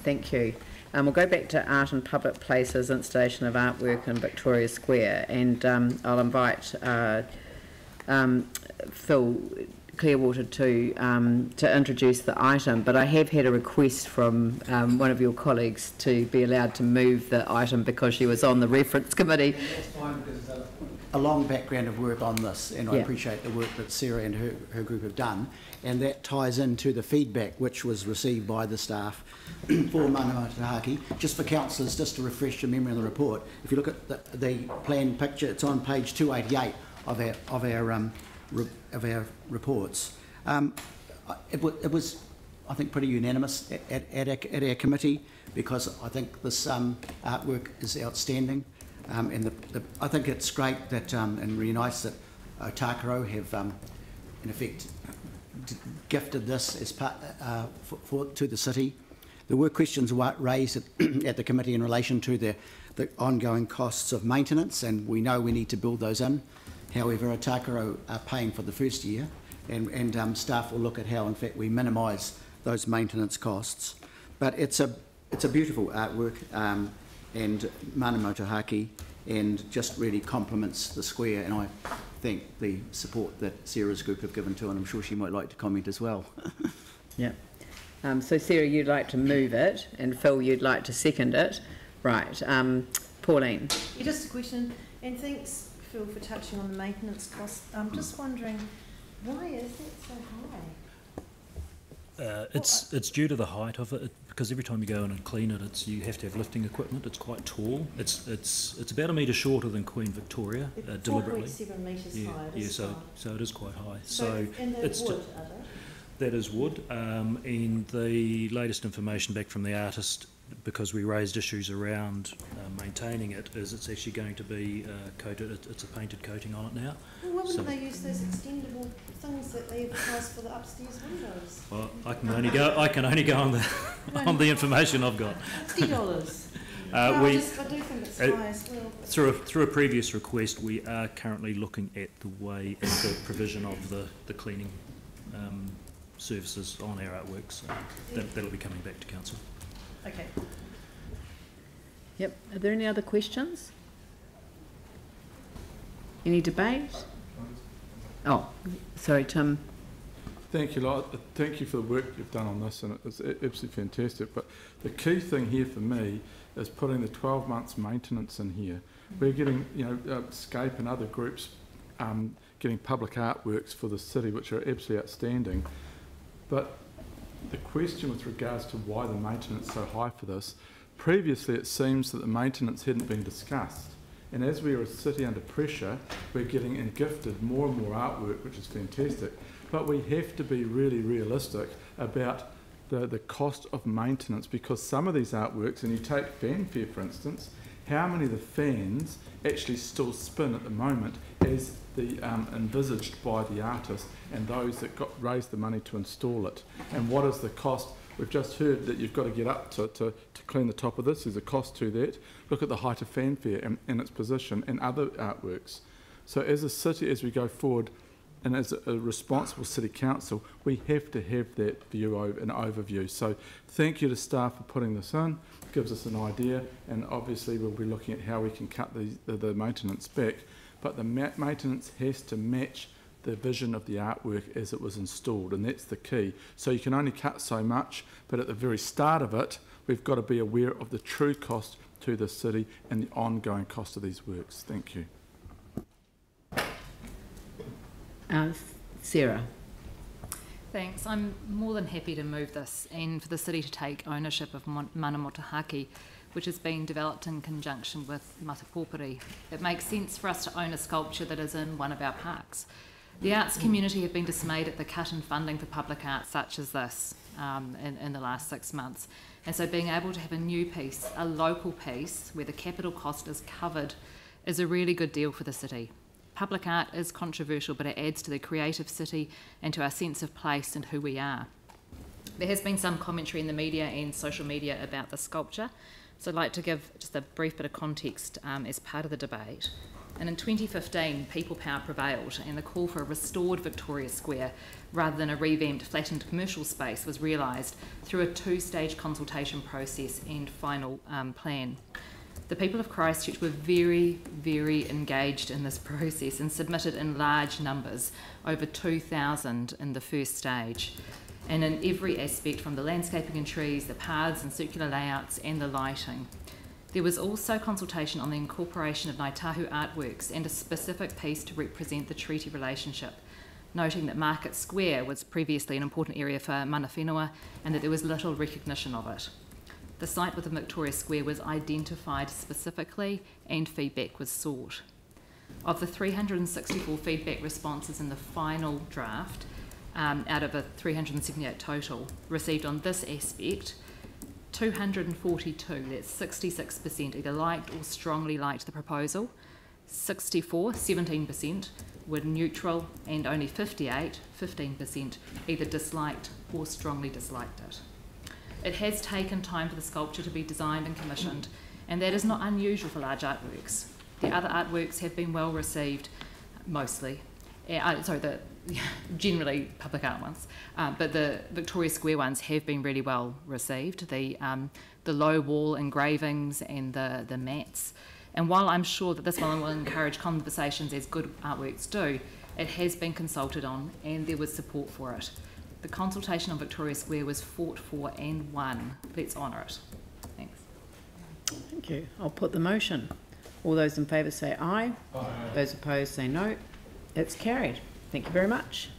Thank you. We'll go back to art and public places, installation of artwork in Victoria Square, and I'll invite Phil Clearwater to introduce the item, but I have had a request from one of your colleagues to be allowed to move the item because she was on the reference committee. And that's fine, because there's a long background of work on this, and I appreciate the work that Sarah and her group have done, and that ties into the feedback which was received by the staff for Mana Motuhake. Just for councillors, just to refresh your memory on the report, if you look at the plan picture, it's on page 288 of our reports. It was, I think, pretty unanimous at our committee, because I think this artwork is outstanding, and I think it's great that and really nice that Otakaro have in effect gifted this as part to the city. There were questions raised at the committee in relation to the ongoing costs of maintenance, and we know we need to build those in. However, Otakaro are paying for the first year, and staff will look at how, in fact, we minimise those maintenance costs. But it's a beautiful artwork, and Mana Motuhake, and just really complements the square, and I thank the support that Sarah's group have given to, and I'm sure she might like to comment as well. Yeah. So Sarah, you'd like to move it, and Phil, you'd like to second it. Right. Pauline. Yeah, just a question, and thanks, Phil, for touching on the maintenance costs. I'm just wondering, why is it so high? It's due to the height of it, because every time you go in and clean it, you have to have lifting equipment. It's quite tall. It's about a metre shorter than Queen Victoria, deliberately. 4.7 metres high. Yeah, so it is quite high. So and it's wood, are they? That is wood, and the latest information back from the artist, because we raised issues around maintaining it, is it's actually going to be coated. It's a painted coating on it now. Well, why wouldn't they use those extendable things that they advertise for the upstairs windows? Well, I can only go on the on the information I've got. $60. I do think it's high as well. Through a previous request, we are currently looking at the way at the provision of the cleaning services on our artworks. That'll be coming back to council. Okay. Yep. Are there any other questions? Any debate? Oh, sorry, Tim. Thank you, Lot. Thank you for the work you've done on this, and it's absolutely fantastic. But the key thing here for me is putting the 12 months maintenance in here. We're getting, Scape and other groups getting public artworks for the city, which are absolutely outstanding. But the question with regards to why the maintenance is so high for this, previously it seems that the maintenance hadn't been discussed. And as we are a city under pressure, we're getting and gifted more and more artwork, which is fantastic. But we have to be really realistic about the cost of maintenance, because some of these artworks, and you take Fanfare for instance, how many of the fans actually still spin at the moment as envisaged by the artist and those that raised the money to install it, and what is the cost? We've just heard that you've got to get up to clean the top of this. There's a cost to that. Look at the height of Fanfare and its position and other artworks. So as a city, as we go forward, and as a responsible city council, we have to have that view, an overview. So thank you to staff for putting this in. It gives us an idea, and obviously we'll be looking at how we can cut the maintenance back. But the maintenance has to match the vision of the artwork as it was installed, and that's the key. So you can only cut so much, but at the very start of it, we've got to be aware of the true cost to the city and the ongoing cost of these works. Thank you. Sarah. Thanks. I'm more than happy to move this and for the city to take ownership of Mana Motuhake, which has been developed in conjunction with Matapōpiri. It makes sense for us to own a sculpture that is in one of our parks. The arts community have been dismayed at the cut in funding for public art such as this in the last 6 months. And so being able to have a new piece, a local piece, where the capital cost is covered, is a really good deal for the city. Public art is controversial, but it adds to the creative city and to our sense of place and who we are. There has been some commentary in the media and social media about the sculpture, so I'd like to give just a brief bit of context as part of the debate. And in 2015, people power prevailed, and the call for a restored Victoria Square rather than a revamped, flattened commercial space was realised through a 2-stage consultation process and final plan. The people of Christchurch were very, very engaged in this process and submitted in large numbers, over 2,000 in the first stage. And in every aspect, from the landscaping and trees, the paths and circular layouts and the lighting. There was also consultation on the incorporation of Ngāi Tahu artworks and a specific piece to represent the treaty relationship, noting that Market Square was previously an important area for mana whenua and that there was little recognition of it. The site within Victoria Square was identified specifically and feedback was sought. Of the 364 feedback responses in the final draft, out of a 378 total, received on this aspect, 242, that's 66%, either liked or strongly liked the proposal. 64, 17%, were neutral, and only 58, 15%, either disliked or strongly disliked it. It has taken time for the sculpture to be designed and commissioned, and that is not unusual for large artworks. The other artworks have been well received, mostly. Generally public art ones, but the Victoria Square ones have been really well received. The low wall engravings and the mats. And while I'm sure that this one will encourage conversations as good artworks do, it has been consulted on and there was support for it. The consultation on Victoria Square was fought for and won. Let's honour it. Thanks. Thank you. I'll put the motion. All those in favour say aye. Aye. Those opposed say no. It's carried. Thank you very much.